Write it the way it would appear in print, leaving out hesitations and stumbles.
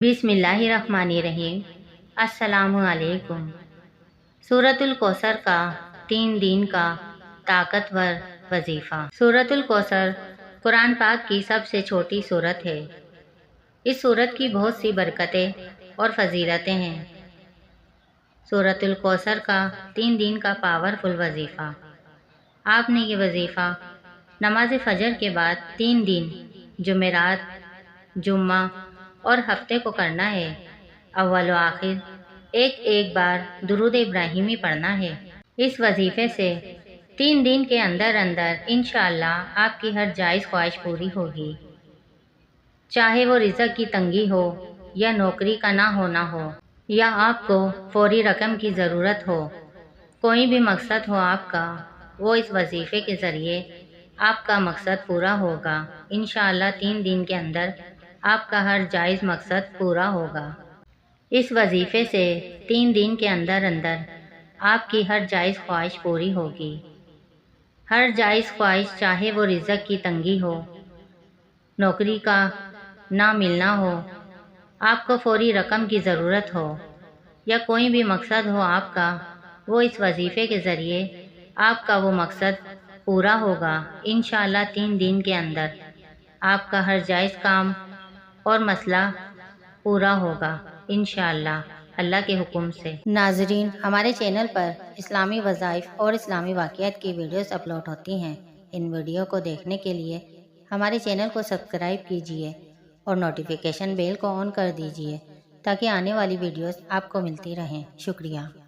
بسم اللہ الرحمن الرحیم۔ السلام علیکم۔ سورۃ الکوثر کا 3 دن کا طاقتور وظیفہ۔ سورۃ الکوثر قرآن پاک کی سب سے چھوٹی سورت ہے۔ اس سورت کی بہت سی برکتیں اور فضیلتیں ہیں۔ سورۃ الکوثر کا 3 دن کا پاورفل وظیفہ۔ آپ نے یہ وظیفہ نماز فجر کے بعد 3 دن جمعرات، جمعہ اور ہفتے کو کرنا ہے۔ اول و آخر ایک بار درود ابراہیمی پڑھنا ہے۔ اس وظیفے سے 3 دن کے اندر انشاءاللہ آپ کی ہر جائز خواہش پوری ہوگی، چاہے وہ رزق کی تنگی ہو یا نوکری کا نہ ہونا ہو یا آپ کو فوری رقم کی ضرورت ہو۔ کوئی بھی مقصد ہو آپ کا، وہ اس وظیفے کے ذریعے آپ کا مقصد پورا ہوگا۔ انشاءاللہ 3 دن کے اندر آپ کا ہر جائز مقصد پورا ہوگا۔ اس وظیفے سے 3 دن کے اندر آپ کی ہر جائز خواہش پوری ہوگی۔ ہر جائز خواہش، چاہے وہ رزق کی تنگی ہو، نوکری کا نہ ملنا ہو، آپ کو فوری رقم کی ضرورت ہو یا کوئی بھی مقصد ہو آپ کا، وہ اس وظیفے کے ذریعے آپ کا وہ مقصد پورا ہوگا۔ انشاءاللہ 3 دن کے اندر آپ کا ہر جائز کام اور مسئلہ پورا ہوگا انشاءاللہ اللہ کے حکم سے۔ ناظرین، ہمارے چینل پر اسلامی وظائف اور اسلامی واقعات کی ویڈیوز اپلوڈ ہوتی ہیں۔ ان ویڈیو کو دیکھنے کے لیے ہمارے چینل کو سبسکرائب کیجیے اور نوٹیفیکیشن بیل کو آن کر دیجیے تاکہ آنے والی ویڈیوز آپ کو ملتی رہیں۔ شکریہ۔